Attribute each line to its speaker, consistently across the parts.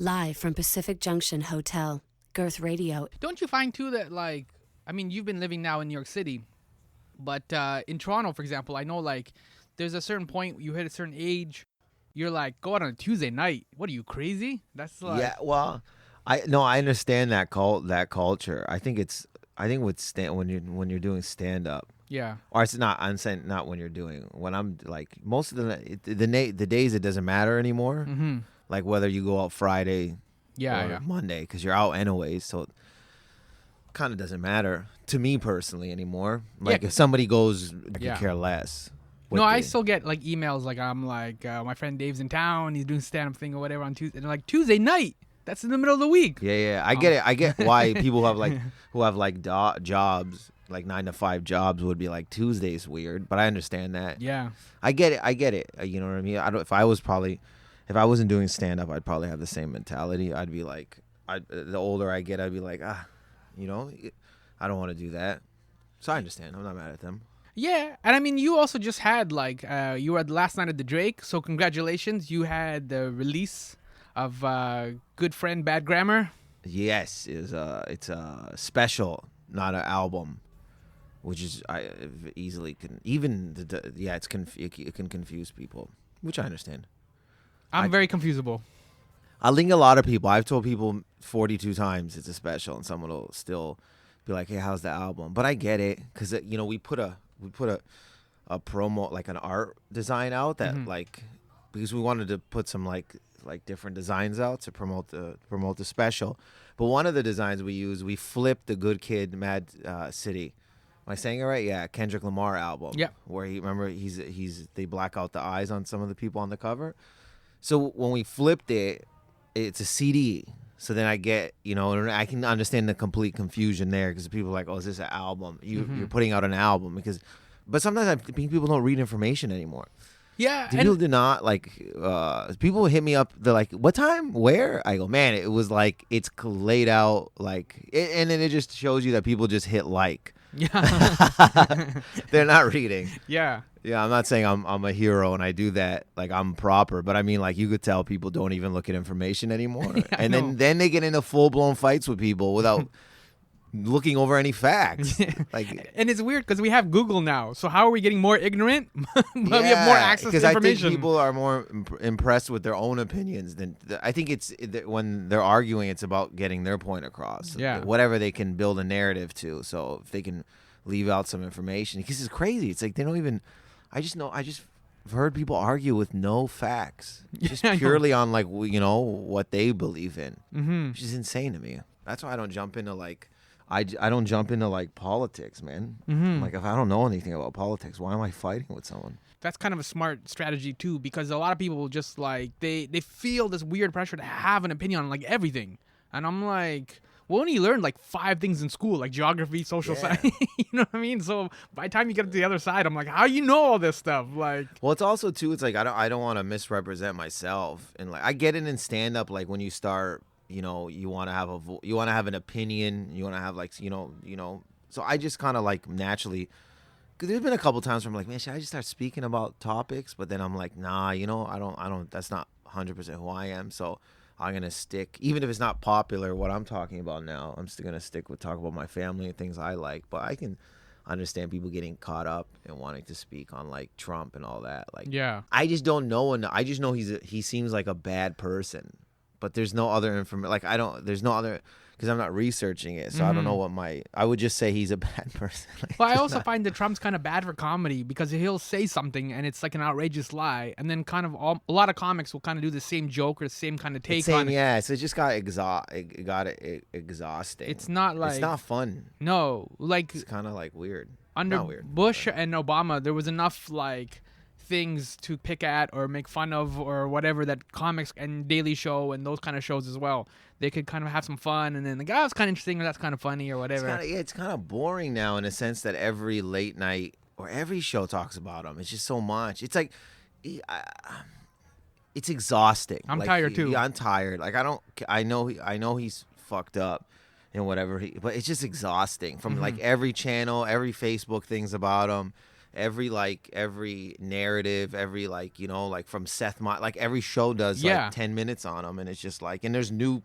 Speaker 1: Live from Pacific Junction Hotel, Girth Radio.
Speaker 2: Don't you find too that like, I mean, you've been living now in New York City, but in Toronto, for example, I know like there's a certain point you hit a certain age, you're like, go out on a Tuesday night. What are you, crazy? That's like,
Speaker 3: Yeah, well, I understand that culture. I think with when you're doing stand up.
Speaker 2: yeah,
Speaker 3: Or it's not. I'm saying not when you're doing. When I'm like most of the days it doesn't matter anymore.
Speaker 2: mm-hmm.
Speaker 3: Like whether you go out Friday
Speaker 2: yeah.
Speaker 3: or Monday, because you're out anyways. So it kind of doesn't matter to me personally anymore. Like if somebody goes, I could care less.
Speaker 2: No, I still get like emails like I'm like my friend Dave's in town. He's doing stand up thing or whatever on Tuesday. And they're like Tuesday night. That's in the middle of the week.
Speaker 3: Yeah. I get it. I get why people have like who have like jobs. Like 9-to-5 jobs would be like Tuesday's weird, but I understand that.
Speaker 2: Yeah,
Speaker 3: I get it. You know what I mean? If I wasn't doing stand up, I'd probably have the same mentality. I'd be like, the older I get, I'd be like, I don't want to do that. So I understand. I'm not mad at them.
Speaker 2: yeah. And I mean, you also just had like you were at the last night of the Drake, so congratulations. You had the release of Good Friend Bad Grammar.
Speaker 3: Yes, it's a special, not an album. Which is easily can it can confuse people, which I understand.
Speaker 2: I'm very confusable.
Speaker 3: I think a lot of people. I've told people 42 times it's a special, and someone will still be like, "Hey, how's the album?" But I get it because we put a promo, like an art design out that like because we wanted to put some like different designs out to promote the special. But one of the designs we flipped the Good Kid, Mad City. Am I saying it right? Yeah, Kendrick Lamar album.
Speaker 2: Yeah.
Speaker 3: Where they black out the eyes on some of the people on the cover. So when we flipped it, it's a CD. So then I get, I can understand the complete confusion there because people are like, oh, is this an album? You're putting out an album but sometimes I think people don't read information anymore.
Speaker 2: Yeah.
Speaker 3: People do not like, people hit me up. They're like, what time? Where? I go, man, it was like, it's laid out like, and then it just shows you that people just hit like.
Speaker 2: Yeah.
Speaker 3: They're not reading.
Speaker 2: Yeah.
Speaker 3: Yeah, I'm not saying I'm a hero and I do that like I'm proper, but I mean like you could tell people don't even look at information anymore.
Speaker 2: Yeah,
Speaker 3: and then they get into full-blown fights with people without looking over any facts.
Speaker 2: And it's weird because we have Google now. So how are we getting more ignorant? But we have more access to information.
Speaker 3: Because I think people are more impressed with their own opinions than I think it's when they're arguing, it's about getting their point across.
Speaker 2: Yeah.
Speaker 3: Whatever they can build a narrative to. So if they can leave out some information, because it's crazy. It's like they don't even. I just heard people argue with no facts, just purely on like what they believe in, which is insane to me. That's why I don't jump into like. I don't jump into like politics, man. Like if I don't know anything about politics, why am I fighting with someone?
Speaker 2: That's kind of a smart strategy too, because a lot of people just like they feel this weird pressure to have an opinion on like everything, and I'm like, we only learned like 5 things in school, like geography, social science. You know what I mean? So by the time you get to the other side, I'm like, how you know all this stuff? Like,
Speaker 3: well, it's also too. It's like I don't want to misrepresent myself, and like I get it in stand up, like when you start. You want to have an opinion. You want to have like, So I just kind of like naturally, because there's been a couple times where I'm like, man, should I just start speaking about topics? But then I'm like, nah, I don't. That's not 100% who I am. So I'm gonna stick, even if it's not popular. What I'm talking about now, I'm still gonna stick with talk about my family and things I like. But I can understand people getting caught up and wanting to speak on like Trump and all that. Like,
Speaker 2: yeah,
Speaker 3: I just don't know, and I just know he seems like a bad person. But there's no other information. Like there's no other, because I'm not researching it, so I don't know what I would just say he's a bad person.
Speaker 2: Well, I also find that Trump's kind of bad for comedy because he'll say something and it's like an outrageous lie, and then kind of a lot of comics will kind of do the same joke or the same kind of take on it.
Speaker 3: Yeah, so it just got exhausting.
Speaker 2: It's not like
Speaker 3: it's not fun.
Speaker 2: No, like
Speaker 3: it's kind of like weird.
Speaker 2: Under Bush and Obama, there was enough like things to pick at or make fun of or whatever that comics and Daily Show and those kind of shows as well, they could kind of have some fun, and then the guy was kind of interesting or that's kind of funny or whatever.
Speaker 3: It's kind of boring now in a sense that every late night or every show talks about him. It's just so much. It's like it's exhausting.
Speaker 2: I'm tired too.
Speaker 3: I'm tired. Like I know he's fucked up and whatever, but it's just exhausting from like every channel, every Facebook things about him. every narrative, every like, you know, like from like every show does
Speaker 2: Yeah.
Speaker 3: like 10 minutes on them, and it's just like, and there's new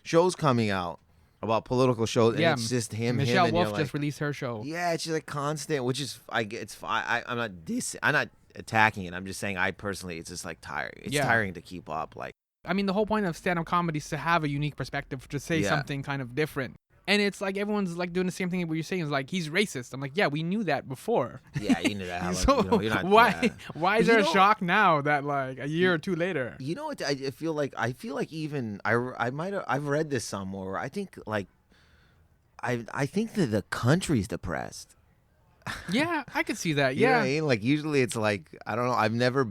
Speaker 3: shows coming out about political shows, and
Speaker 2: Yeah,
Speaker 3: it's just him,
Speaker 2: Michelle
Speaker 3: and
Speaker 2: Wolf
Speaker 3: you're like,
Speaker 2: just released her show.
Speaker 3: yeah, it's just like constant, which is it's fine. I'm not attacking it. I'm just saying I personally, it's just like tiring. It's
Speaker 2: Yeah.
Speaker 3: tiring to keep up. Like,
Speaker 2: I mean, the whole point of stand-up comedy is to have a unique perspective, to say
Speaker 3: Yeah.
Speaker 2: something kind of different. And it's like everyone's like doing the same thing. What you're saying is like, he's racist. I'm like, yeah, we knew that before.
Speaker 3: yeah, you knew that. Like,
Speaker 2: So
Speaker 3: you know, you're not,
Speaker 2: why
Speaker 3: yeah.
Speaker 2: why is
Speaker 3: But
Speaker 2: there
Speaker 3: you
Speaker 2: a
Speaker 3: know-
Speaker 2: shock now that like a year or two later?
Speaker 3: You know what? I feel like even I've read this somewhere. Where I think like I think that the country's depressed.
Speaker 2: Yeah, I could see that.
Speaker 3: You know what
Speaker 2: Yeah.
Speaker 3: I mean? Like usually it's like, I don't know. I've never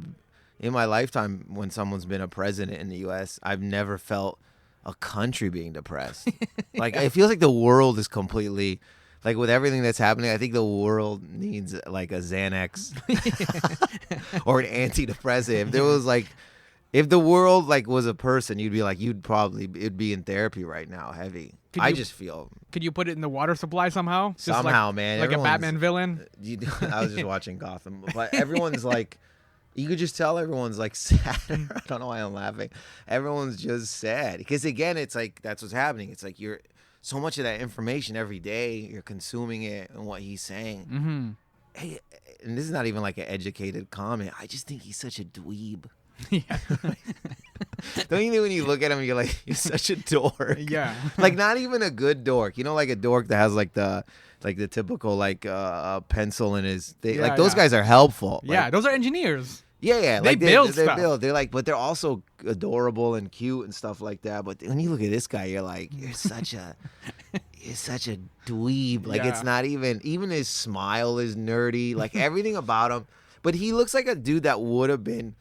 Speaker 3: in my lifetime when someone's been a president in the U.S., I've never felt a country being depressed. Like it feels like the world is completely like with everything that's happening. I think the world needs like a Xanax or an antidepressant. If there was like, if the world like was a person, you'd be like, it'd be in therapy right now, heavy. I just feel
Speaker 2: Could you put it in the water supply somehow? Just
Speaker 3: somehow,
Speaker 2: like,
Speaker 3: man.
Speaker 2: like a
Speaker 3: everyone's-
Speaker 2: Batman villain.
Speaker 3: I was just watching Gotham, but everyone's like, you could just tell everyone's like sad. I don't know why I'm laughing. Everyone's just sad because again, it's like that's what's happening. It's like you're so much of that information every day. You're consuming it and what he's saying.
Speaker 2: Mm-hmm.
Speaker 3: Hey, and this is not even like an educated comment. I just think he's such a dweeb.
Speaker 2: Yeah.
Speaker 3: Don't you think when you look at him, you're like, you're such a dork?
Speaker 2: Yeah.
Speaker 3: Like not even a good dork. You know, like a dork that has like the typical like pencil in his thing.
Speaker 2: Yeah,
Speaker 3: Like those
Speaker 2: yeah.
Speaker 3: guys are helpful. Like,
Speaker 2: Yeah, those are engineers.
Speaker 3: yeah.
Speaker 2: They
Speaker 3: Like
Speaker 2: build
Speaker 3: they
Speaker 2: stuff.
Speaker 3: build. They're like, but they're also adorable and cute and stuff like that. But when you look at this guy, you're like, you're such a dweeb. Like
Speaker 2: Yeah.
Speaker 3: it's not even his smile is nerdy. Like everything about him. But he looks like a dude that would have been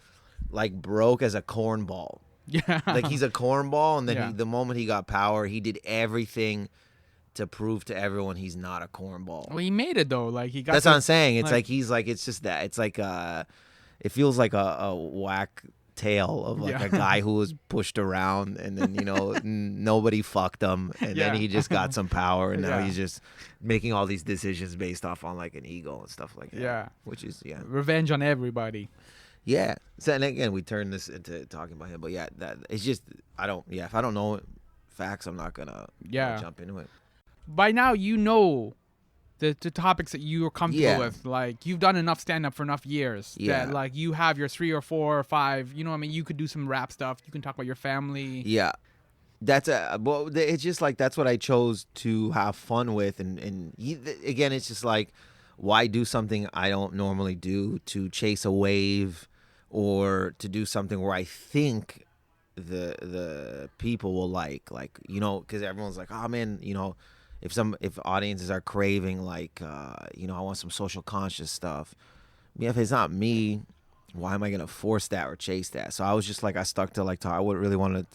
Speaker 3: like broke as a cornball.
Speaker 2: Yeah.
Speaker 3: Like he's a cornball, and then
Speaker 2: Yeah.
Speaker 3: the moment he got power, he did everything to prove to everyone he's not a cornball.
Speaker 2: Well, he made it though. Like he got.
Speaker 3: That's
Speaker 2: to-
Speaker 3: what I'm saying. It's
Speaker 2: like-
Speaker 3: like he's like, it's just that. It's like it feels like a whack tale of like
Speaker 2: Yeah.
Speaker 3: a guy who was pushed around, and then nobody fucked him, and
Speaker 2: Yeah.
Speaker 3: then he just got some power, and now
Speaker 2: Yeah.
Speaker 3: he's just making all these decisions based off on like an ego and stuff like that.
Speaker 2: Yeah.
Speaker 3: Which is
Speaker 2: Revenge on everybody.
Speaker 3: yeah. So and again, we turn this into talking about him, but yeah, that it's just if I don't know facts, I'm not gonna
Speaker 2: Yeah.
Speaker 3: jump into it.
Speaker 2: By now, you know the topics that you are comfortable
Speaker 3: Yeah.
Speaker 2: with. Like you've done enough stand up for enough years
Speaker 3: Yeah.
Speaker 2: that like you have your 3 or 4 or 5. You know what I mean? You could do some rap stuff. You can talk about your family.
Speaker 3: Yeah, it's just like that's what I chose to have fun with, and again, it's just like, why do something I don't normally do to chase a wave, or to do something where I think the people will like because everyone's like, oh man, if audiences are craving like I want some social conscious stuff. Yeah, if it's not me, why am I gonna force that or chase that? So I was just like, I stuck to like I would really want to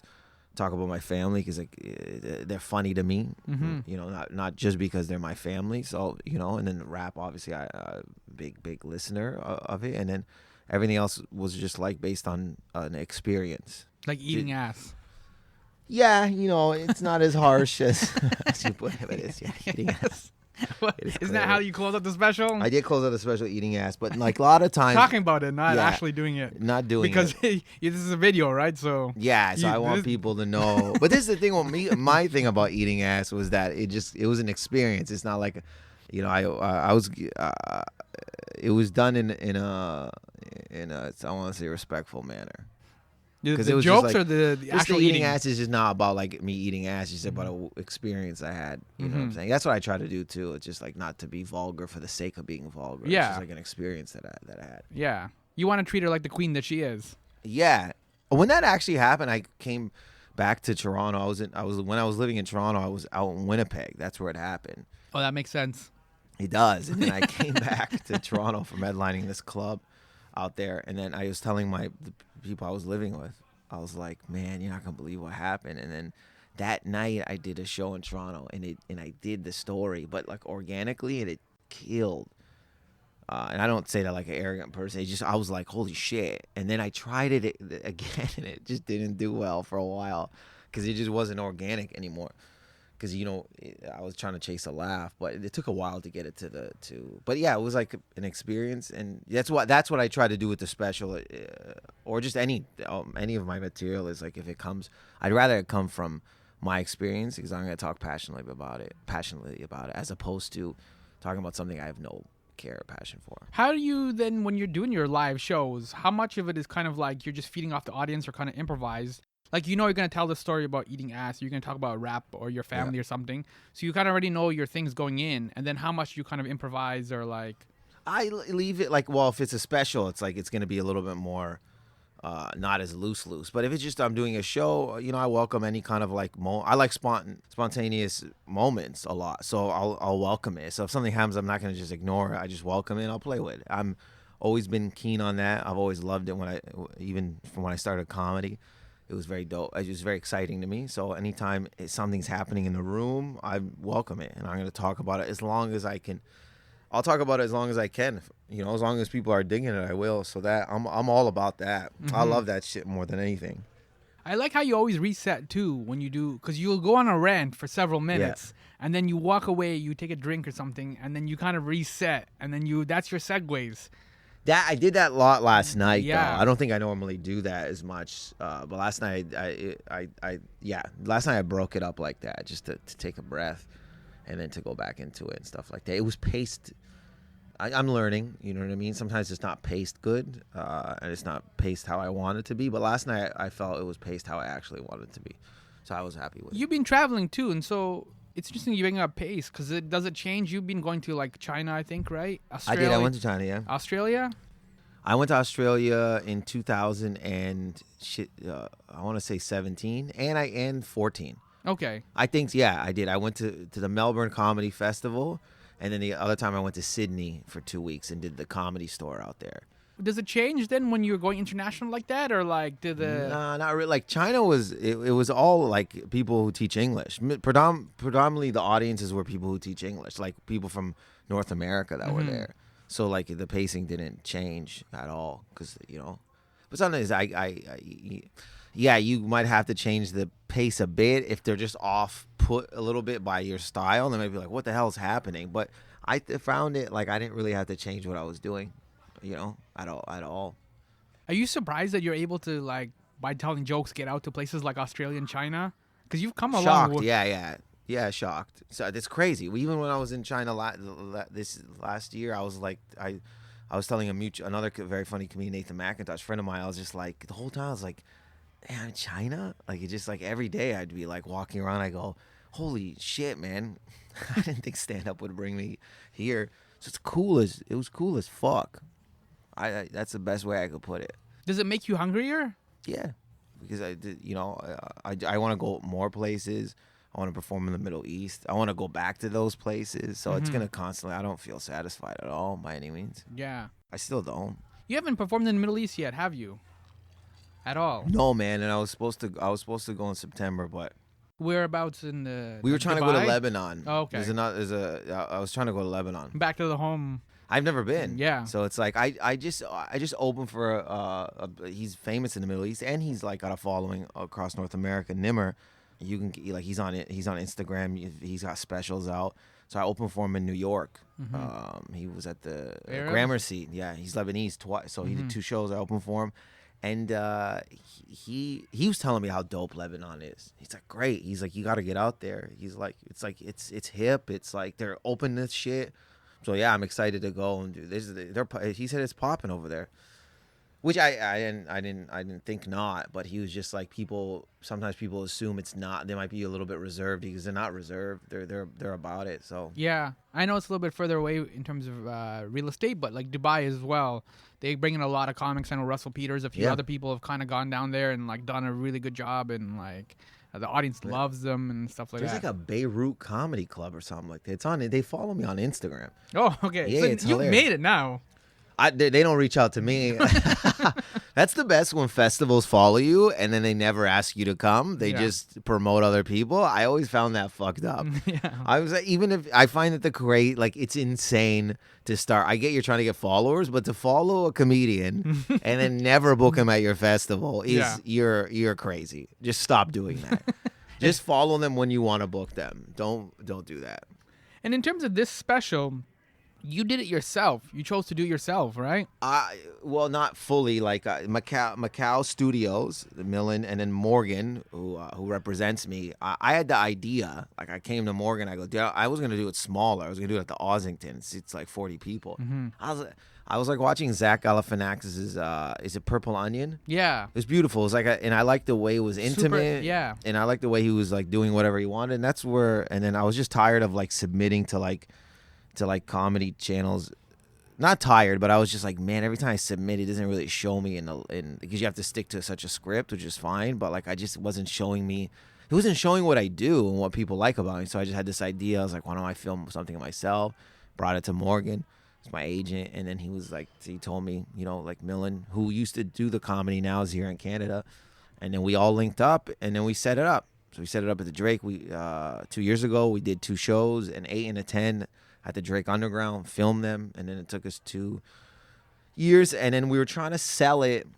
Speaker 3: talk about my family because like they're funny to me, not just because they're my family. So and then rap, obviously, I big listener of it, and then everything else was just like based on an experience.
Speaker 2: Like eating ass.
Speaker 3: Yeah, it's not as harsh as you put it, but it's eating ass.
Speaker 2: What?
Speaker 3: It is
Speaker 2: Isn't that
Speaker 3: clear.
Speaker 2: how you close up the special?
Speaker 3: I did close out a special eating ass, but like a lot of times
Speaker 2: Talking about it, not
Speaker 3: Yeah.
Speaker 2: actually doing it.
Speaker 3: not doing
Speaker 2: Because
Speaker 3: it.
Speaker 2: this is a video, right? So
Speaker 3: Yeah, so I want people to know. But this is the thing with me. My thing about eating ass was that it was an experience. It's not like, I was. It was done in a I want to say respectful manner.
Speaker 2: the,
Speaker 3: 'Cause
Speaker 2: the
Speaker 3: it was just
Speaker 2: jokes
Speaker 3: like-
Speaker 2: or the
Speaker 3: Just
Speaker 2: actual
Speaker 3: the eating
Speaker 2: eating.
Speaker 3: ass is just not about like me eating ass. It's just about an experience I had. You know what I'm saying? That's what I try to do too. It's just like not to be vulgar for the sake of being vulgar. It's
Speaker 2: Yeah.
Speaker 3: just like an experience that I had.
Speaker 2: Yeah, you want to treat her like the queen that she is.
Speaker 3: Yeah. When that actually happened, I came back to Toronto. When I was living in Toronto, I was out in Winnipeg. That's where it happened.
Speaker 2: Oh, that makes sense.
Speaker 3: It does. And then I came back to Toronto from headlining this club out there, and then I was telling the people I was living with, I was like, man, you're not gonna believe what happened. And then that night I did a show in Toronto, and I did the story, but like organically, and it killed. And I don't say that like an arrogant person. I was like, holy shit. And then I tried it again, and it just didn't do well for a while because it just wasn't organic anymore. because I was trying to chase a laugh, but it took a while to get it but yeah, it was like an experience, and that's what I try to do with the special, or just any of my material is like, if it comes, I'd rather it come from my experience, because I'm going to talk passionately about it, as opposed to talking about something I have no care or passion for.
Speaker 2: How do you then, when you're doing your live shows, how much of it is kind of like you're just feeding off the audience or kind of improvised? Like, you're going to tell the story about eating ass, you're going to talk about rap or your family or something. So you kind of already know your things going in, and then how much you kind of improvise or like...
Speaker 3: I leave it like, well, if it's a special, it's like it's going to be a little bit more not as loose. But if it's just I'm doing a show, I welcome any kind of like I like spontaneous moments a lot. So I'll welcome it. So if something happens, I'm not going to just ignore it. I just welcome it and I'll play with it. I'm always been keen on that. I've always loved it even from when I started comedy. It was very dope. It was very exciting to me. So anytime something's happening in the room, I welcome it. And I'm going to talk about it as long as I can. I'll talk about it as long as I can. As long as people are digging it, I will. So that I'm all about that. Mm-hmm. I love that shit more than anything.
Speaker 2: I like how you always reset too when you do, because you'll go on a rant for several minutes and then you walk away, you take a drink or something, and then you kind of reset, and then that's your segues.
Speaker 3: That I did that a lot last night. Though. I don't think I normally do that as much. But last night, last night I broke it up like that, just to take a breath, and then to go back into it and stuff like that. It was paced. I'm learning. You know what I mean? Sometimes it's not paced good, and it's not paced how I want it to be. But last night I felt it was paced how I actually wanted it to be, so I was happy with it.
Speaker 2: You've been traveling too, and so. It's interesting you bring up pace, because does it change? You've been going to like China, I think, right?
Speaker 3: Australia. I did. I went to China, yeah.
Speaker 2: Australia?
Speaker 3: I went to Australia in 2000 and I want to say 17 and 14.
Speaker 2: Okay.
Speaker 3: I think, I did. I went to the Melbourne Comedy Festival, and then the other time I went to Sydney for 2 weeks and did the Comedy Store out there.
Speaker 2: Does it change then when you're going international like that, or like
Speaker 3: Nah, not really. Like China was, it was all like people who teach English. Predominantly the audiences were people who teach English, like people from North America that were there. So like the pacing didn't change at all, because But sometimes you might have to change the pace a bit if they're just off put a little bit by your style. And they might be like, "What the hell is happening?" But I found it like I didn't really have to change what I was doing. At all.
Speaker 2: Are you surprised that you're able to, like, by telling jokes, get out to places like Australia and China? Because you've come a long way.
Speaker 3: Yeah, shocked. So it's crazy. Even when I was in China this last year, I was like, I was telling another very funny comedian, Nathan McIntosh, friend of mine. I was just like, the whole time I was like, man, China? Like, it's just like every day I'd be like walking around. I go, holy shit, man! I didn't think stand up would bring me here. So it was cool as fuck. That's the best way I could put it.
Speaker 2: Does it make you hungrier?
Speaker 3: Yeah, because I want to go more places. I want to perform in the Middle East. I want to go back to those places. So it's gonna constantly. I don't feel satisfied at all by any means.
Speaker 2: Yeah,
Speaker 3: I still don't.
Speaker 2: You haven't performed in the Middle East yet, have you? At all?
Speaker 3: No, man. And I was supposed to go in September, but
Speaker 2: whereabouts in the?
Speaker 3: We were trying
Speaker 2: Dubai?
Speaker 3: to go to Lebanon.
Speaker 2: Oh, okay.
Speaker 3: I was trying to go to Lebanon.
Speaker 2: Back to the home.
Speaker 3: I've never been.
Speaker 2: Yeah.
Speaker 3: So it's like I just opened for he's famous in the Middle East, and he's like got a following across North America. Nimmer, you can like he's on Instagram. He's got specials out. So I opened for him in New York. He was at the Gramercy. Yeah, he's Lebanese twice. So he did 2 shows. I opened for him, and he was telling me how dope Lebanon is. He's like, great. He's like, you got to get out there. He's like, it's hip. It's like they're open to shit. So yeah, I'm excited to go and do this. He said it's popping over there, which I didn't think not. But he was just like, sometimes people assume it's not. They might be a little bit reserved, because they're not reserved. They're about it. So
Speaker 2: yeah, I know it's a little bit further away in terms of real estate, but like Dubai as well, they bring in a lot of comics. I know Russell Peters, a few other people have kind of gone down there and like done a really good job, and like the audience loves them and stuff like
Speaker 3: There's
Speaker 2: that.
Speaker 3: There's like a Beirut comedy club or something like that. It's on. They follow me on Instagram.
Speaker 2: Oh, okay.
Speaker 3: Yeah,
Speaker 2: so
Speaker 3: it's
Speaker 2: you've
Speaker 3: hilarious.
Speaker 2: made it now.
Speaker 3: They don't reach out to me. That's the best, when festivals follow you and then they never ask you to come. They just promote other people. I always found that fucked up.
Speaker 2: Yeah.
Speaker 3: I was like, even if I find that like it's insane to start. I get you're trying to get followers, but to follow a comedian and then never book him at your festival is you're crazy. Just stop doing that. Just follow them when you want to book them. Don't do that.
Speaker 2: And in terms of this special, you did it yourself. You chose to do it yourself, right?
Speaker 3: Well, not fully. Like Macau Studios, the Millen, and then Morgan, who represents me. I had the idea. Like I came to Morgan. I go, dude, I was gonna do it smaller. I was gonna do it at the Ossington. It's like 40 people. I was like watching Zach Galifianakis's is it Purple Onion?
Speaker 2: Yeah.
Speaker 3: It was beautiful. It was like, and I liked the way it was intimate.
Speaker 2: Yeah.
Speaker 3: And I liked the way he was like doing whatever he wanted. And that's where. And then I was just tired of like submitting to comedy channels. Not tired, but I was just like, man, every time I submit, it doesn't really show me because you have to stick to such a script, which is fine. But like, I just wasn't showing me. It wasn't showing what I do and what people like about me. So I just had this idea. I was like, why don't I film something myself? Brought it to Morgan. It's my agent, and then he told me, like Millen, who used to do the comedy, now is here in Canada, and then we all linked up, and then we set it up. So we set it up at the Drake. We 2 years ago we did 2 shows, an 8 and a 10 at the Drake Underground, filmed them, and then it took us 2 years, and then we were trying to sell it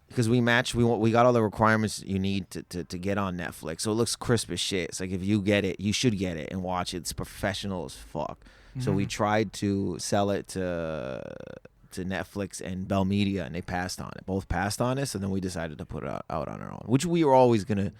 Speaker 3: because we got all the requirements you need to get on Netflix. So it looks crisp as shit. It's like if you get it, you should get it and watch it. It's professional as fuck. So we tried to sell it to Netflix and Bell Media, and they passed on it. Both passed on us, and then we decided to put it out on our own, which we were always gonna.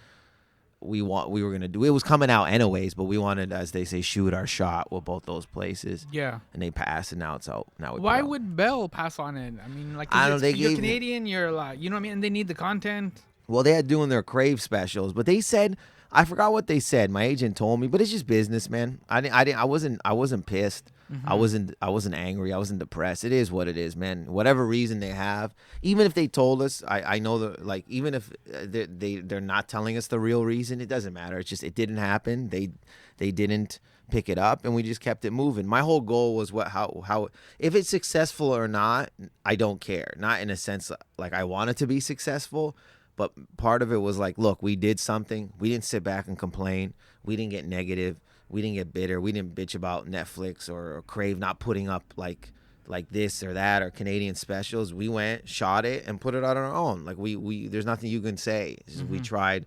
Speaker 3: We were gonna do. It was coming out anyways, but we wanted, as they say, shoot our shot with both those places.
Speaker 2: Yeah.
Speaker 3: And they passed, and now it's out. Now
Speaker 2: why would Bell pass on it? I mean, like,
Speaker 3: I don't know,
Speaker 2: you're Canadian. You're like, you know what I mean, and they need the content.
Speaker 3: Well, they had doing their Crave specials, but they said. I forgot what they said. My agent told me, but it's just business, man. I wasn't pissed. I wasn't angry. I wasn't depressed. It is what it is, man. Whatever reason they have, even if they told us, I know that, like, even if they're not telling us the real reason, it doesn't matter. It's just it didn't happen. They didn't pick it up, and we just kept it moving. My whole goal was how if it's successful or not, I don't care. Not in a sense like I want it to be successful. But part of it was like, look, we did something. We didn't sit back and complain. We didn't get negative. We didn't get bitter. We didn't bitch about Netflix or Crave not putting up like this or that or Canadian specials. We went, shot it, and put it out on our own. Like we there's nothing you can say. It's just we tried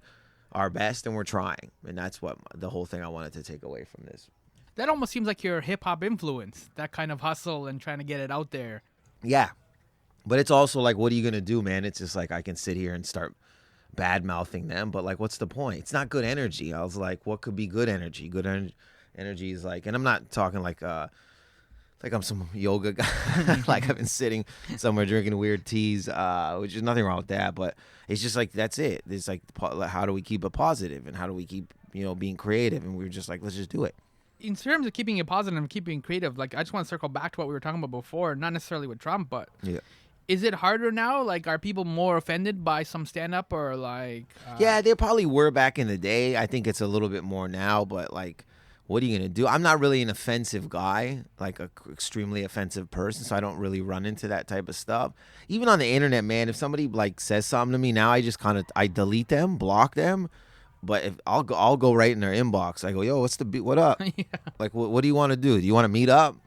Speaker 3: our best, and we're trying. And that's what the whole thing I wanted to take away from this.
Speaker 2: That almost seems like your hip hop influence. That kind of hustle and trying to get it out there.
Speaker 3: Yeah. But it's also like, what are you going to do, man? It's just like I can sit here and start bad-mouthing them, but like, what's the point? It's not good energy. I was like, what could be good energy? Good energy is like, and I'm not talking like I'm some yoga guy. Like I've been sitting somewhere drinking weird teas, which is nothing wrong with that, but it's just like, that's it. It's like, how do we keep it positive, and how do we keep, being creative? And we were just like, let's just do it.
Speaker 2: In terms of keeping it positive and keeping creative, like, I just want to circle back to what we were talking about before, not necessarily with Trump, but
Speaker 3: yeah.
Speaker 2: Is it harder now? Like, are people more offended by some stand-up, or like...
Speaker 3: Yeah, they probably were back in the day. I think it's a little bit more now, but like, what are you going to do? I'm not really an offensive guy, like a extremely offensive person, so I don't really run into that type of stuff. Even on the internet, man, if somebody like says something to me now, I just I delete them, block them. But if I'll go right in their inbox. I go, yo, what up?
Speaker 2: Yeah.
Speaker 3: Like, what do you want to do? Do you want to meet up?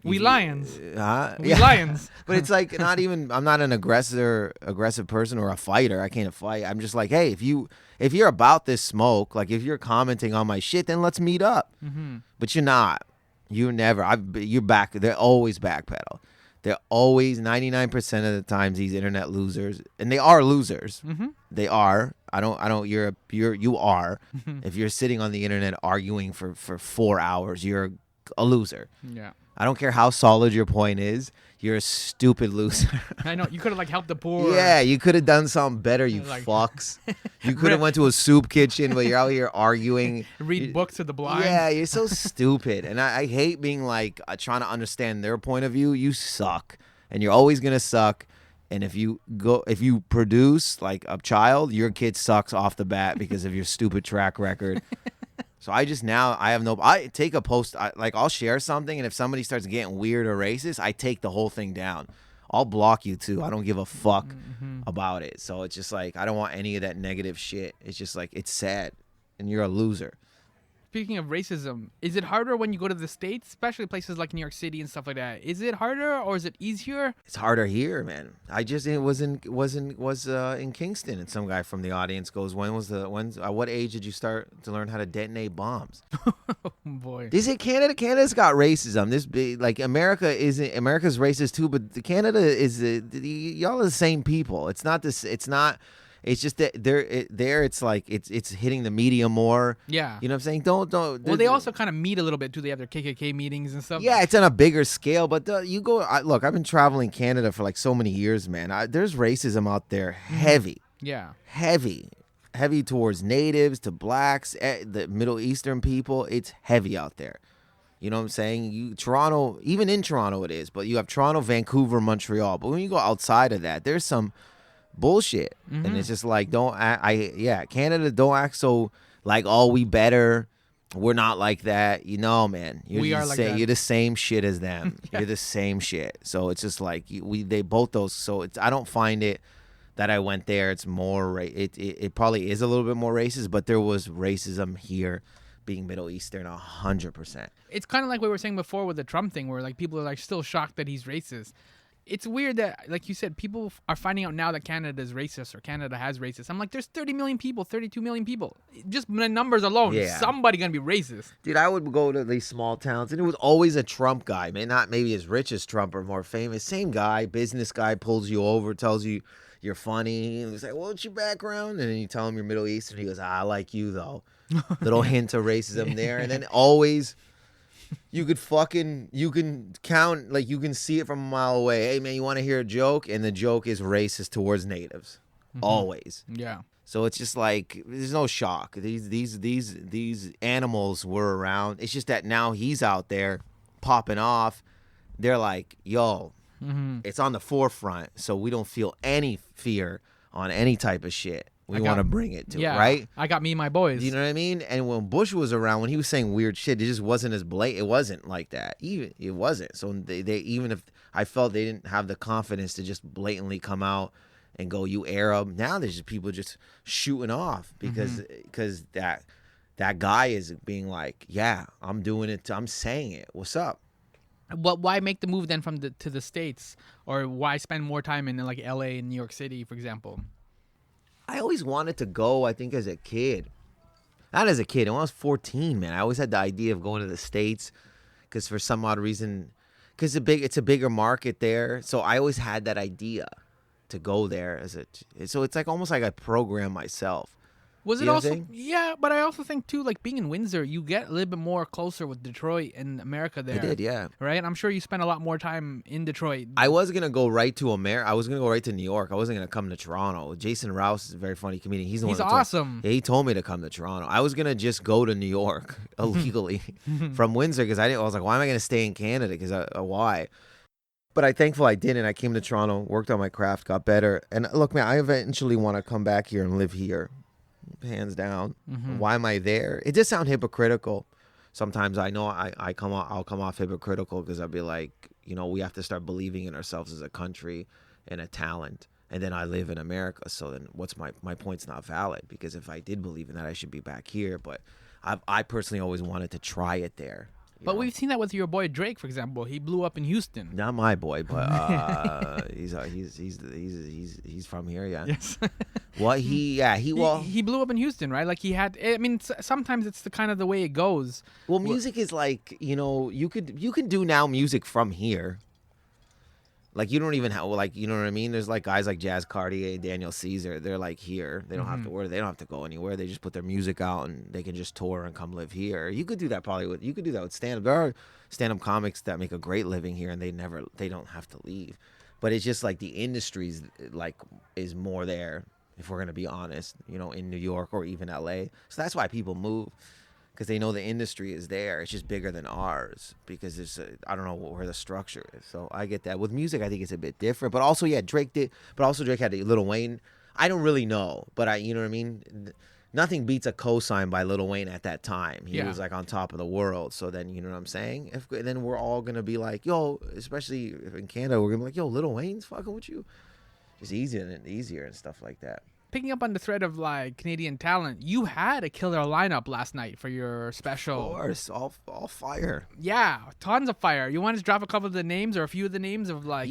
Speaker 2: We lions.
Speaker 3: We
Speaker 2: lions.
Speaker 3: But it's like I'm not an aggressive person or a fighter. I can't fight. I'm just like, hey, if you're about this smoke, like if you're commenting on my shit, then let's meet up. Mm-hmm. But you're not. You're never. You're back. They're always backpedal. They're always 99% of the times these internet losers, and they are losers. Mm-hmm. They are. I don't. You are. Mm-hmm. If you're sitting on the internet arguing for 4 hours, you're a loser.
Speaker 2: Yeah.
Speaker 3: I don't care how solid your point is. You're a stupid loser.
Speaker 2: I know. You could have, like, helped the poor.
Speaker 3: Yeah, you could have done something better, you
Speaker 2: like,
Speaker 3: fucks. You could have went to a soup kitchen, but you're out here arguing.
Speaker 2: Read books to the blind.
Speaker 3: Yeah, you're so stupid. And I hate being, like, trying to understand their point of view. You suck. And you're always going to suck. And if you produce, like, a child, your kid sucks off the bat because of your stupid track record. So I take a post, I'll share something, and if somebody starts getting weird or racist, I take the whole thing down. I'll block you too. I don't give a fuck about it. So it's just like, I don't want any of that negative shit. It's just like, it's sad, and you're a loser.
Speaker 2: Speaking of racism, is it harder when you go to the States, especially places like New York City and stuff like that? Is it harder or is it easier?
Speaker 3: It's harder here, man. It was in Kingston, and some guy from the audience goes, at what age did you start to learn how to detonate bombs?
Speaker 2: Oh boy.
Speaker 3: They say Canada's got racism. This big, like America's racist too, but Canada is y'all are the same people. It's not this. It's not. It's just that it's like it's hitting the media more.
Speaker 2: Yeah.
Speaker 3: You know what I'm saying? Don't.
Speaker 2: Well, they also kind of meet a little bit too. They have their KKK meetings and stuff.
Speaker 3: Yeah, it's on a bigger scale. But look, I've been traveling Canada for like so many years, man. There's racism out there, heavy.
Speaker 2: Yeah.
Speaker 3: Heavy towards natives, to blacks, the Middle Eastern people. It's heavy out there. You know what I'm saying? Toronto, even in Toronto it is. But you have Toronto, Vancouver, Montreal. But when you go outside of that, there's some bullshit. And it's just like, Canada, don't act so like, oh, we better. We're not like that. You know, man.
Speaker 2: We are like that.
Speaker 3: You're the same shit as them. You're the same shit. So it's just like they both those. So I don't find it that I went there. It's more it probably is a little bit more racist, but there was racism here, being Middle Eastern, 100%.
Speaker 2: It's kind of like we were saying before with the Trump thing, where like people are like still shocked that he's racist. It's weird that, like you said, people are finding out now that Canada is racist or Canada has racists. I'm like, there's 30 million people, 32 million people. Just the numbers alone, somebody gonna be racist.
Speaker 3: Dude, I would go to these small towns, and it was always a Trump guy, man. Not maybe as rich as Trump or more famous. Same guy, business guy, pulls you over, tells you you're funny. And he's like, what's your background? And then you tell him you're Middle Eastern. He goes, I like you, though. Little hint of racism there. And then always... You can count, like you can see it from a mile away. Hey man, you want to hear a joke? And the joke is racist towards natives. Always.
Speaker 2: Yeah.
Speaker 3: So it's just like there's no shock. These animals were around. It's just that now he's out there popping off. They're like, yo, it's on the forefront, so we don't feel any fear on any type of shit. We want to bring it to, right?
Speaker 2: I got me and my boys.
Speaker 3: You know what I mean? And when Bush was around, when he was saying weird shit, it just wasn't as blatant. It wasn't like that. It wasn't. So they even if I felt they didn't have the confidence to just blatantly come out and go, you Arab. Now there's just people just shooting off because that guy is being like, yeah, I'm doing it. I'm saying it. What's up?
Speaker 2: Why make the move then to the States, or why spend more time in like LA and New York City, for example?
Speaker 3: I always wanted to go, I think, as a kid. Not as a kid. When I was 14, man, I always had the idea of going to the States because for some odd reason, because it's a bigger market there. So I always had that idea to go there. So it's like almost like I programmed myself.
Speaker 2: Was it
Speaker 3: You know
Speaker 2: also?
Speaker 3: what I'm saying?
Speaker 2: Yeah, but I also think too, like being in Windsor, you get a little bit more closer with Detroit and America there.
Speaker 3: I did, yeah.
Speaker 2: Right? I'm sure you spent a lot more time in Detroit.
Speaker 3: I was going to go right to America. I was going to go right to New York. I wasn't going to come to Toronto. Jason Rouse is a very funny comedian. He's the one
Speaker 2: He's
Speaker 3: that
Speaker 2: awesome.
Speaker 3: He told me to come to Toronto. I was going to just go to New York illegally from Windsor because I was like, why am I going to stay in Canada? Because why? But I'm thankful I didn't. I came to Toronto, worked on my craft, got better. And look, man, I eventually want to come back here and live here. Hands down. Why am I there? It does sound hypocritical. Sometimes I know I'll come off hypocritical because I'll be like, we have to start believing in ourselves as a country and a talent. And then I live in America. So then what's my point's not valid, because if I did believe in that, I should be back here. But I personally always wanted to try it there.
Speaker 2: But we've seen that with your boy Drake, for example. He blew up in Houston.
Speaker 3: Not my boy, but he's from here, yeah.
Speaker 2: Yes.
Speaker 3: What he
Speaker 2: blew up in Houston, right? Like he had. I mean, sometimes it's the kind of the way it goes.
Speaker 3: Well, music is like, you can do now music from here. Like you don't even have, like, you know what I mean? There's like guys like Jazz Cartier, Daniel Caesar. They're like here. They don't have to work. They don't have to go anywhere. They just put their music out and they can just tour and come live here. You could do that you could do that with stand-up. There are stand-up comics that make a great living here and they don't have to leave. But it's just like the industry's like is more there, if we're gonna be honest, in New York or even LA. So that's why people move. Because they know the industry is there. It's just bigger than ours because I don't know where the structure is. So I get that. With music, I think it's a bit different. But also, yeah, Drake did. But also Drake had Lil Wayne. I don't really know. But you know what I mean? Nothing beats a cosign by Lil Wayne at that time. He was like on top of the world. So then, you know what I'm saying? Then we're all going to be like, yo, especially in Canada, we're going to be like, yo, Lil Wayne's fucking with you. It's easier and stuff like that.
Speaker 2: Picking up on the thread of like Canadian talent, you had a killer lineup last night for your special.
Speaker 3: Of course, all fire.
Speaker 2: Yeah, tons of fire. You want to drop a couple of the names or a few of the names of like?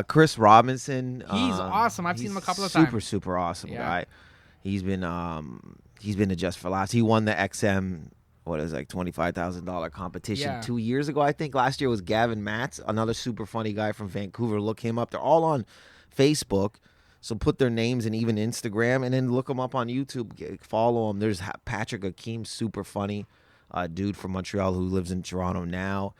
Speaker 3: Chris Robinson.
Speaker 2: He's awesome. I've seen him a couple of
Speaker 3: times.
Speaker 2: times.
Speaker 3: Super awesome guy. He's been a Just for Laughs. He won the XM. What is it, like $25,000 competition 2 years ago? I think last year was Gavin Matz, another super funny guy from Vancouver. Look him up. They're all on Facebook. So put their names and even Instagram, and then look them up on YouTube. Follow them. There's Patrick Akeem, super funny dude from Montreal who lives in Toronto now.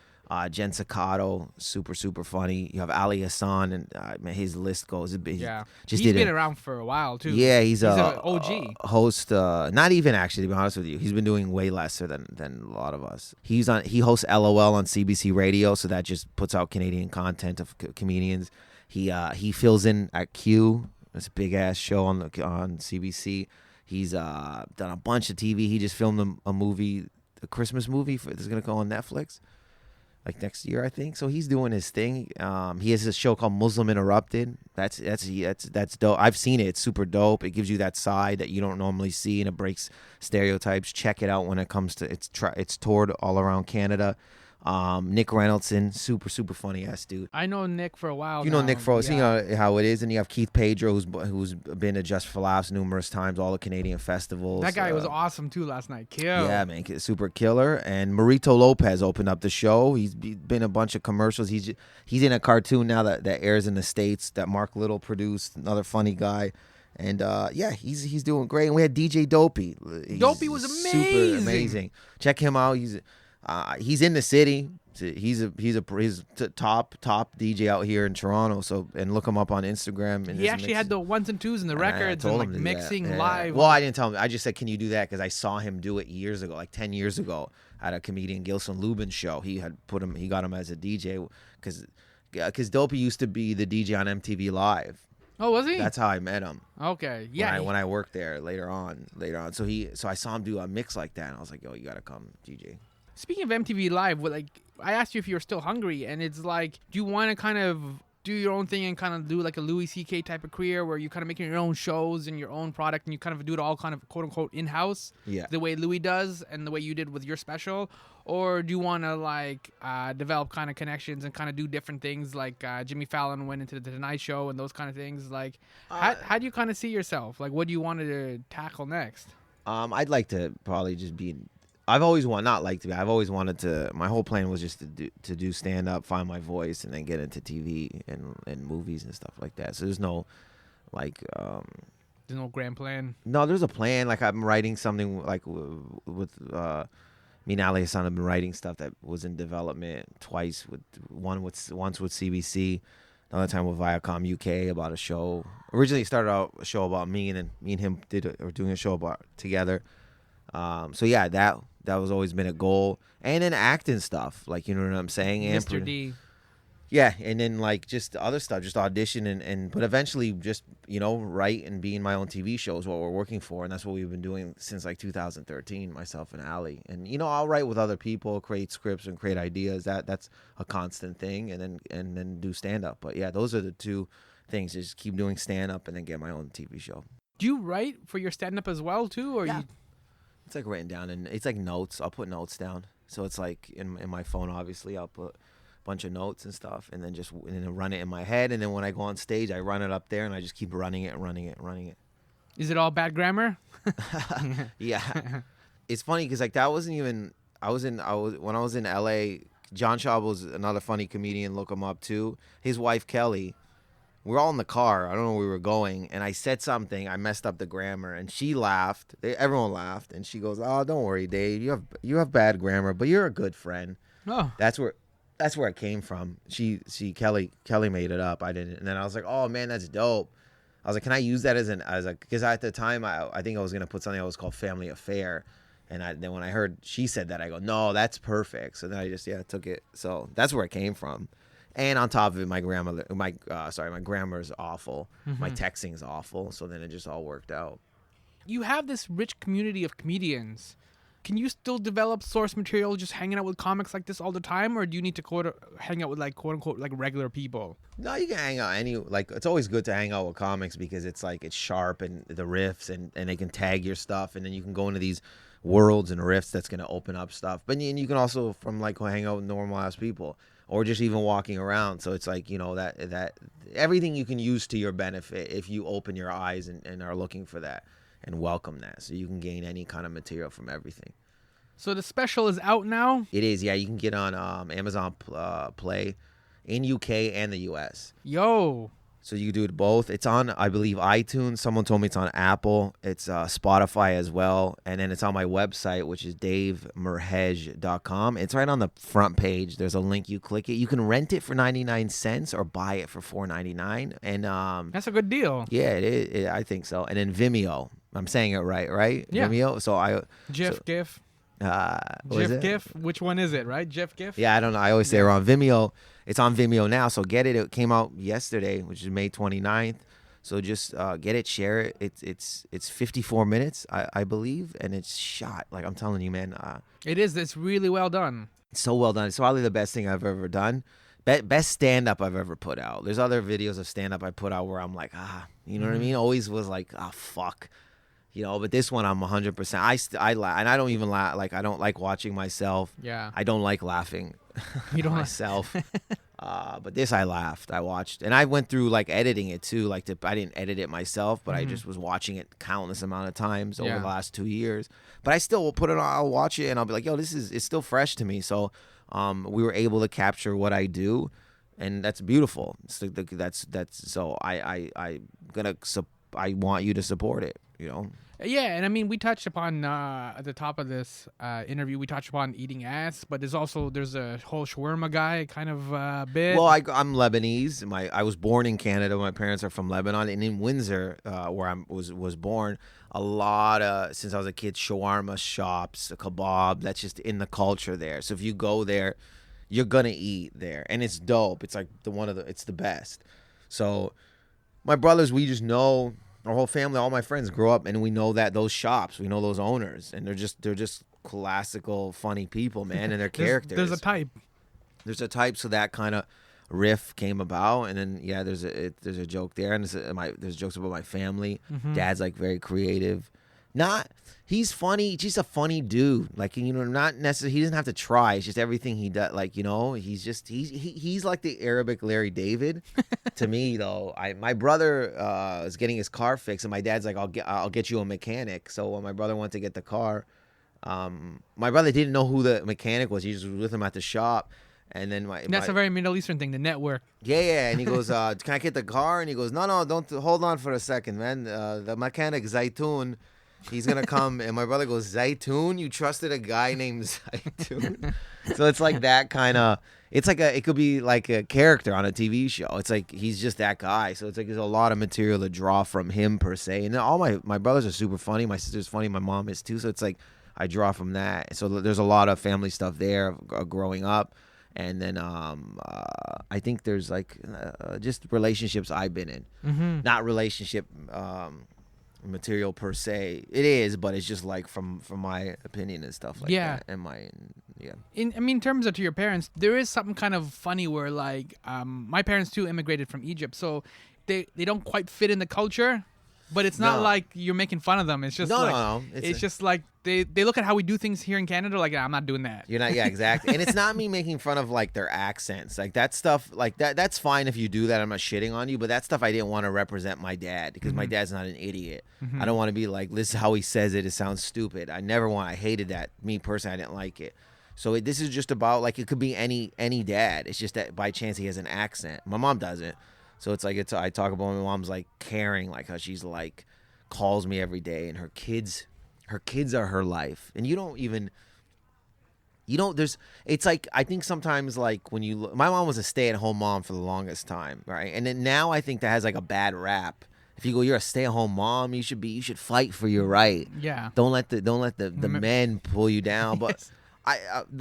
Speaker 3: Jen Sacato, super funny. You have Ali Hassan, and his list goes.
Speaker 2: He's been around for a while too.
Speaker 3: Yeah, he's
Speaker 2: an OG
Speaker 3: host. Not even actually, to be honest with you, he's been doing way lesser than a lot of us. He hosts LOL on CBC Radio, so that just puts out Canadian content of comedians. He fills in at Q. It's a big ass show on CBC. He's done a bunch of TV. He just filmed a movie, a Christmas movie that's gonna go on Netflix, like next year, I think. So he's doing his thing. He has a show called Muslim Interrupted. That's dope. I've seen it. It's super dope. It gives you that side that you don't normally see, and it breaks stereotypes. Check it out when it comes to it's toured all around Canada. Nick Reynoldson, super funny ass dude.
Speaker 2: I know Nick for a while.
Speaker 3: You know Nick for you know how it is, and you have Keith Pedro, who's been to Just for Laughs numerous times, all the Canadian festivals.
Speaker 2: That guy was awesome too last night. Kill.
Speaker 3: Yeah, man, super killer. And Marito Lopez opened up the show. He's been a bunch of commercials. He's in a cartoon now that airs in the States that Mark Little produced. Another funny guy. And he's doing great. And we had DJ Dopey.
Speaker 2: Dopey was amazing.
Speaker 3: Super amazing. Check him out. He's in the city. He's top DJ out here in Toronto. So, and look him up on Instagram. And
Speaker 2: he actually had the ones and twos and the records and like mixing live.
Speaker 3: Well, I didn't tell him. I just said, can you do that? Because I saw him do it years ago, like 10 years ago, at a comedian Gilson Lubin's show. He got him as a DJ because Dopey used to be the DJ on MTV Live.
Speaker 2: Oh, was he?
Speaker 3: That's how I met him.
Speaker 2: Okay, yeah.
Speaker 3: When I worked there later on. So I saw him do a mix like that, and I was like, yo, you gotta come, DJ.
Speaker 2: Speaking of MTV Live, I asked you if you were still hungry, and it's like, do you want to kind of do your own thing and kind of do like a Louis C.K. type of career where you're kind of making your own shows and your own product, and you kind of do it all kind of quote unquote in house, the way Louis does and the way you did with your special, or do you want to develop kind of connections and kind of do different things like Jimmy Fallon went into the Tonight Show and those kind of things? Like, how do you kind of see yourself? Like, what do you want to tackle next?
Speaker 3: I'd like to probably just be. I've always wanted to. My whole plan was just to do stand up, find my voice, and then get into TV and movies and stuff like that. So there's no
Speaker 2: there's no grand plan.
Speaker 3: No, there's a plan. Like I'm writing something like with me and Ali Hassan have been writing stuff that was in development twice. Once with CBC, another time with Viacom UK about a show. Originally it started out a show about me, and then me and him doing a show about together. So yeah, that was always been a goal. And then acting stuff, like, you know what I'm saying?
Speaker 2: Mr. D.
Speaker 3: Yeah, and then like just other stuff, just audition but eventually just, write and be in my own TV show is what we're working for, and that's what we've been doing since like 2013, myself and Ali. And I'll write with other people, create scripts and create ideas. That's a constant thing, and then do stand up. But yeah, those are the two things. Just keep doing stand up and then get my own TV show.
Speaker 2: Do you write for your stand up as well too, or you?
Speaker 3: It's like written down, and it's like notes. I'll put notes down. So it's like in my phone, obviously, I'll put a bunch of notes and stuff, and then run it in my head. And then when I go on stage, I run it up there, and I just keep running it.
Speaker 2: Is it all bad grammar?
Speaker 3: Yeah. It's funny because like that wasn't even. When I was in LA, John Shaw was another funny comedian. Look him up too. His wife Kelly. We're all in the car. I don't know where we were going, and I said something. I messed up the grammar, and she laughed. Everyone laughed, and she goes, "Oh, don't worry, Dave. You have bad grammar, but you're a good friend."
Speaker 2: Oh,
Speaker 3: that's where it came from. Kelly made it up. I didn't, and then I was like, "Oh man, that's dope." I was like, "Can I use that because at the time I think I was gonna put something that was called Family Affair, and then when I heard she said that, I go, no, that's perfect. So then I just took it. So that's where it came from. And on top of it, my grammar is awful. Mm-hmm. My texting is awful. So then it just all worked out.
Speaker 2: You have this rich community of comedians. Can you still develop source material just hanging out with comics like this all the time, or do you need to hang out with like quote unquote like regular people?
Speaker 3: No, you can hang out it's always good to hang out with comics because it's like it's sharp and the riffs and they can tag your stuff and then you can go into these worlds and riffs that's gonna open up stuff. But you can also from like hang out with normal ass people or just even walking around. So it's like, that everything you can use to your benefit if you open your eyes and are looking for that and welcome that. So you can gain any kind of material from everything.
Speaker 2: So the special is out now?
Speaker 3: It is, yeah. You can get on Amazon Play in UK and the US.
Speaker 2: Yo.
Speaker 3: So you can do it both. It's on, I believe, iTunes. Someone told me it's on Apple. It's Spotify as well. And then it's on my website, which is davemerheje.com. It's right on the front page. There's a link. You click it. You can rent it for 99 cents or buy it for $4.99. And
Speaker 2: that's a good deal.
Speaker 3: Yeah, I think so. And then Vimeo. I'm saying it right?
Speaker 2: Yeah.
Speaker 3: Vimeo. So
Speaker 2: GIF.
Speaker 3: GIF?
Speaker 2: Which one is it, right? GIF?
Speaker 3: Yeah, I don't know. I always say it wrong. Vimeo. It's on Vimeo now, so get it. It came out yesterday, which is May 29th. So just get it, share it. It's 54 minutes, I believe, and it's shot. Like I'm telling you, man.
Speaker 2: It is. It's really well done.
Speaker 3: It's so well done. It's probably the best thing I've ever done. Best stand-up I've ever put out. There's other videos of stand-up I put out where I'm like, you know what I mean? Always was like, fuck. But this one I'm 100%. I laugh, and I don't even laugh. Like I don't like watching myself.
Speaker 2: Yeah.
Speaker 3: I don't like laughing.
Speaker 2: You don't
Speaker 3: myself. But this I laughed. I watched, and I went through like editing it too. Like I didn't edit it myself, but I just was watching it countless amount of times over the last 2 years. But I still will put it on. I'll watch it, and I'll be like, yo, it's still fresh to me. So we were able to capture what I do, and that's beautiful. So I want you to support it.
Speaker 2: Yeah, and I mean, we touched upon at the top of this interview, we touched upon eating ass, but there's a whole shawarma guy kind of bit.
Speaker 3: Well, I'm Lebanese. I was born in Canada. My parents are from Lebanon, and in Windsor, where I was born, a lot of, since I was a kid, shawarma shops, a kebab. That's just in the culture there. So if you go there, you're gonna eat there, and it's dope. It's like it's the best. So my brothers, we just know. Our whole family, all my friends grow up, and we know those shops, we know those owners, and they're just classical, funny people, man, and their characters.
Speaker 2: There's a type. So that kind of riff came about, and then there's a joke there, and there's jokes about my family. Dad's like very creative. He's funny, just a funny dude. Like, not necessarily, he doesn't have to try. It's just everything he does. Like, he's like the Arabic Larry David. To me, though, my brother is getting his car fixed, and my dad's like, I'll get you a mechanic. So when my brother went to get the car, my brother didn't know who the mechanic was. He just was with him at the shop. And then that's a very Middle Eastern thing, the network.
Speaker 3: Yeah. And he goes, can I get the car? And he goes, no, don't, hold on for a second, man. The mechanic, Zaytun, he's going to come. And my brother goes, Zaytun? You trusted a guy named Zaytun? So it's like that kind of, it could be like a character on a TV show. It's like, he's just that guy. So it's like, there's a lot of material to draw from him per se. And all my brothers are super funny. My sister's funny. My mom is too. So it's like, I draw from that. So there's a lot of family stuff there growing up. And then I think there's like just relationships I've been in. Not relationship material per se. It is, but it's just like from my opinion and stuff like that. And
Speaker 2: in terms of to your parents, there is something kind of funny where like my parents too immigrated from Egypt, so they don't quite fit in the culture. But it's not like you're making fun of them. It's just no. It's just like they look at how we do things here in Canada. Like, I'm not doing that.
Speaker 3: You're not. Yeah, exactly. And it's not me making fun of like their accents. Like that stuff. Like that's fine if you do that. I'm not shitting on you. But that stuff I didn't want to represent my dad because my dad's not an idiot. I don't want to be like, this is how he says it. It sounds stupid. I hated that. Me personally, I didn't like it. So this is just about like it could be any dad. It's just that by chance he has an accent. My mom doesn't. So it's like I talk about my mom's like caring, like how she's like calls me every day, and her kids are her life, and it's like I think sometimes like when my mom was a stay-at-home mom for the longest time, right? And then now I think that has like a bad rap. If you go, you're a stay-at-home mom, you should fight for your right.
Speaker 2: Yeah.
Speaker 3: Don't let the men pull you down, but. Yes.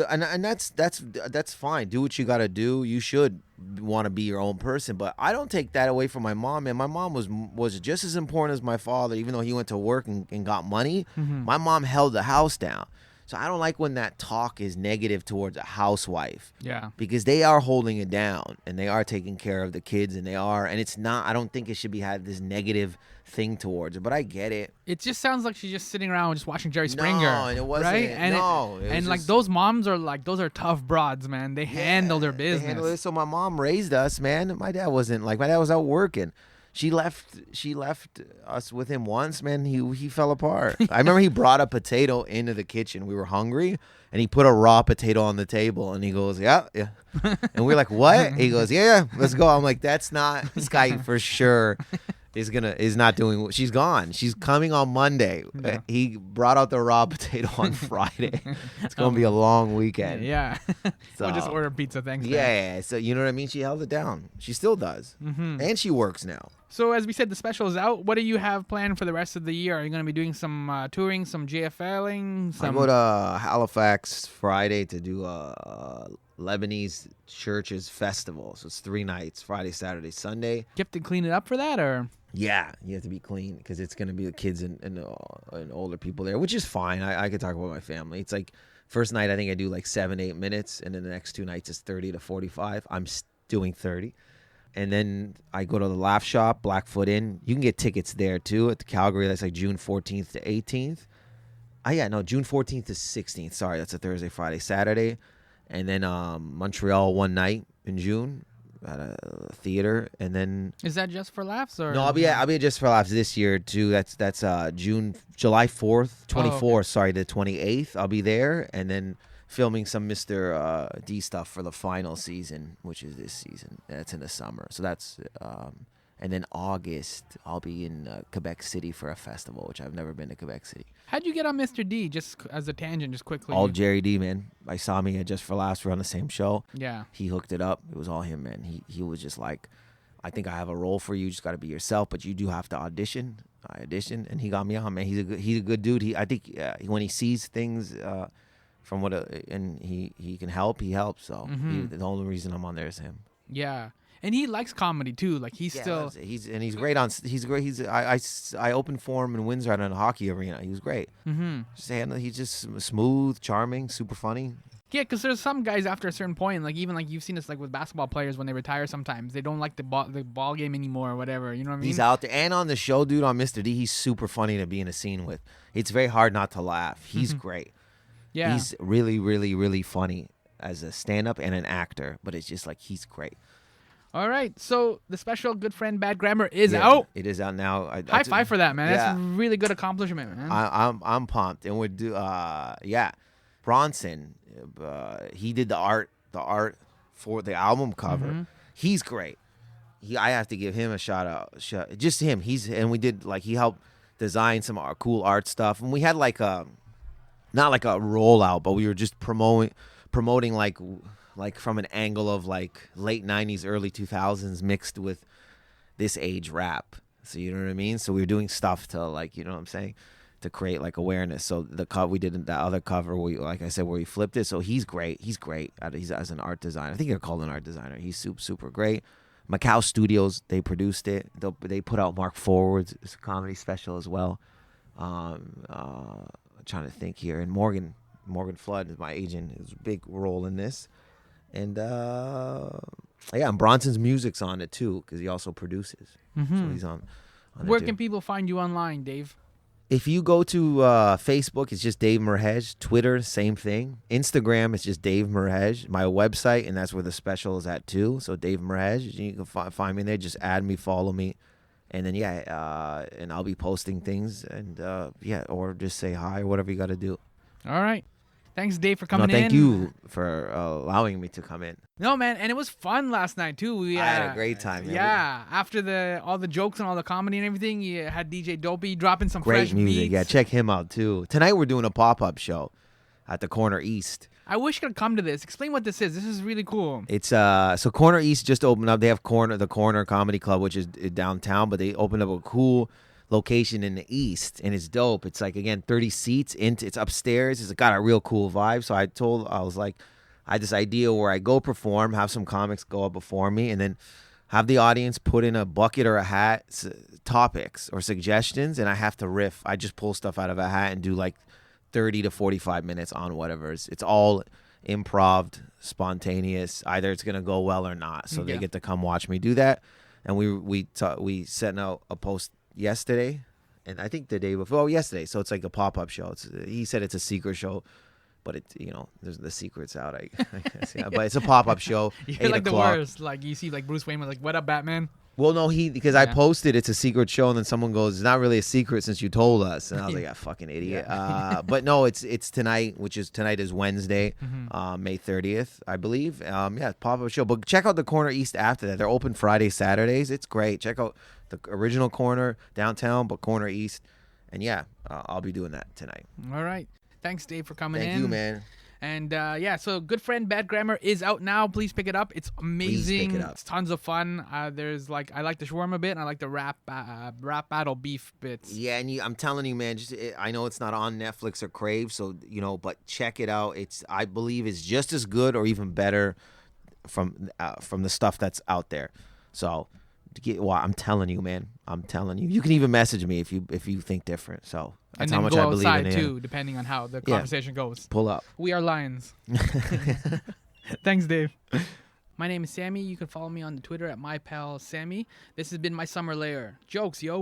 Speaker 3: And that's fine. Do what you gotta do. You should want to be your own person, but I don't take that away from my mom. And my mom was just as important as my father, even though he went to work and got money. My mom held the house down. So I don't like when that talk is negative towards a housewife.
Speaker 2: Yeah.
Speaker 3: Because they are holding it down and they are taking care of the kids and it's not, I don't think it should be had this negative thing towards it, but I get it.
Speaker 2: It just sounds like she's just sitting around just watching Jerry
Speaker 3: No,
Speaker 2: Springer.
Speaker 3: and it wasn't.
Speaker 2: Right? And
Speaker 3: No, it was
Speaker 2: like
Speaker 3: just-
Speaker 2: those moms are like, those are tough broads, man. They handle their
Speaker 3: They
Speaker 2: business.
Speaker 3: handle it. So my mom raised us, man. My dad wasn't like, my dad was out working. She left us with him once, man. He fell apart. I remember he brought a potato into the kitchen. We were hungry, and he put a raw potato on the table, and he goes, yeah. And we're like, what? He goes, yeah, let's go. I'm like, that's not, this guy for sure is not doing, she's gone. She's coming on Monday.
Speaker 2: Yeah.
Speaker 3: He brought out the raw potato on Friday. It's going to be a long weekend.
Speaker 2: Yeah. We'll just
Speaker 3: So-
Speaker 2: order pizza, thanks. man.
Speaker 3: Yeah, so you know what I mean? She held it down. She still does.
Speaker 2: Mm-hmm.
Speaker 3: And she works now.
Speaker 2: So as we said, the special is out. What do you have planned for the rest of the year? Are you going to be doing some touring, some JFLing?
Speaker 3: I go to Halifax Friday to do a Lebanese churches festival. So it's 3 nights, Friday, Saturday, Sunday.
Speaker 2: You have to clean it up for that, or?
Speaker 3: Yeah, you have to be clean because it's going to be the kids and older people there, which is fine. I could talk about my family. It's like first night I think I do like 7-8 minutes, and then the next 2 nights is 30 to 45. I'm doing 30. And then I go to the Laugh Shop, Blackfoot Inn. You can get tickets there too at the Calgary. That's like June 14th to 18th. June 14th to 16th. Sorry, that's a Thursday, Friday, Saturday. And then Montreal one night in June at a theater. And then
Speaker 2: Is that just for laughs, or?
Speaker 3: no, I'll be at Just for Laughs this year too. That's July 4th, 24th, sorry, to 28th. I'll be there, and then filming some Mr. D stuff for the final season, which is this season. That's in the summer. So that's and then August I'll be in Quebec City for a festival, which I've never been to Quebec City.
Speaker 2: How'd you get on Mr. D? Just as a tangent, just quickly.
Speaker 3: All Jerry D, man. I saw me at Just for Laughs. We're on the same show.
Speaker 2: Yeah.
Speaker 3: He hooked it up. It was all him, man. He was just like, I think I have a role for you. You just got to be yourself, but you do have to audition. I auditioned, and he got me on, man. He's a good dude. I think when he sees things from and he can help, he helps. So the only reason I'm on there is him.
Speaker 2: Yeah. And he likes comedy too. Like he's still.
Speaker 3: He's great on. He's great. I opened for him in Windsor at a hockey arena. He was great.
Speaker 2: Mm-hmm.
Speaker 3: He's just smooth, charming, super funny.
Speaker 2: Yeah, because there's some guys after a certain point, like even like you've seen this like with basketball players when they retire. Sometimes they don't like the ball game anymore or whatever. You know what I mean?
Speaker 3: He's out there, and on the show, dude, on Mr. D, he's super funny to be in a scene with. It's very hard not to laugh. He's great.
Speaker 2: Yeah.
Speaker 3: He's really, really, really funny as a stand-up and an actor, but it's just like he's great.
Speaker 2: All right. So the special Good Friend Bad Grammar is
Speaker 3: Yeah,
Speaker 2: out.
Speaker 3: It is out now.
Speaker 2: High five for that, man.
Speaker 3: Yeah.
Speaker 2: That's a really good accomplishment, man.
Speaker 3: I'm pumped, and we're Bronson, he did the art for the album cover. He's great. I have to give him a shout out. Just him. And we did like he helped design some cool art stuff, and we had like not like a rollout, but we were just promoting like from an angle of like late 90s, early 2000s mixed with this age rap. So you know what I mean? So we were doing stuff to like, you know what I'm saying? To create like awareness. So the cover we did the other cover, like I said, where we flipped it. So he's great. He's great. He's as an art designer. I think they're called an art designer. He's super great. Macau Studios, they produced it. They put out Mark Forward's comedy special as well. Trying to think here. And Morgan Flood is my agent. His big role in this. And and Bronson's music's on it too because he also produces. So he's on
Speaker 2: Where
Speaker 3: it
Speaker 2: can
Speaker 3: too.
Speaker 2: people find you online, Dave?
Speaker 3: If you go to Facebook, it's just Dave Merheje. Twitter, same thing. Instagram, it's just Dave Merheje. My website, and that's where the special is at too. So Dave Merheje, you can find me there. Just add me, follow me, and then and I'll be posting things and or just say hi or whatever you got to do.
Speaker 2: All right. Thanks, Dave, for coming in.
Speaker 3: Thank you for allowing me to come in.
Speaker 2: No, man, and it was fun last night too.
Speaker 3: I had a great time. Man.
Speaker 2: Yeah, after all the jokes and all the comedy and everything, you had DJ Dopey dropping some
Speaker 3: Great
Speaker 2: fresh
Speaker 3: music.
Speaker 2: beats.
Speaker 3: Yeah, check him out too. Tonight we're doing a pop-up show at the Corner East.
Speaker 2: I wish I could come to this. Explain what this is. This is really cool.
Speaker 3: It's so Corner East just opened up. They have the Corner Comedy Club, which is downtown, but they opened up a cool location in the east, and it's dope. It's like, again, 30 seats. It's upstairs. It's got a real cool vibe. So I had this idea where I go perform, have some comics go up before me, and then have the audience put in a bucket or a hat topics or suggestions, and I have to riff. I just pull stuff out of a hat and do like 30 to 45 minutes on whatever. It's all improv, spontaneous. Either it's gonna go well or not. So they get to come watch me do that. And we sent out a post yesterday, and I think the day before, yesterday. So it's like a pop up show. He said it's a secret show, but it there's the secrets out. I guess, yeah. But it's a pop up show.
Speaker 2: You're like the worst. Like you see like Bruce Wayne was like, "What up, Batman?"
Speaker 3: Well, no, because I posted it's a secret show, and then someone goes, "It's not really a secret since you told us." And I was like, "Ah, fucking idiot." But no, it's tonight, tonight is Wednesday, May 30th, I believe. Pop-up show. But check out the Corner East after that. They're open Fridays, Saturdays. It's great. Check out the original Corner downtown, but Corner East. And I'll be doing that tonight.
Speaker 2: All right. Thanks, Dave, for coming in.
Speaker 3: Thank you, man.
Speaker 2: And so Good Friend, Bad Grammar is out now. Please pick it up. It's amazing.
Speaker 3: Please pick it up.
Speaker 2: It's tons of fun. There's I like the shawarma bit, and I like the rap battle beef bits.
Speaker 3: Yeah, and I'm telling you, man. I know it's not on Netflix or Crave, so but check it out. I believe it's just as good or even better from the stuff that's out there. So, I'm telling you, man. I'm telling you. You can even message me if you think different. So. That's
Speaker 2: And
Speaker 3: how
Speaker 2: then
Speaker 3: much
Speaker 2: go
Speaker 3: I believe
Speaker 2: outside
Speaker 3: in it.
Speaker 2: too, depending on how the conversation goes.
Speaker 3: Pull up.
Speaker 2: We are lions. Thanks, Dave. My name is Sammy. You can follow me on the Twitter at My Pal Sammy. This has been my Summer Lair. Jokes, yo.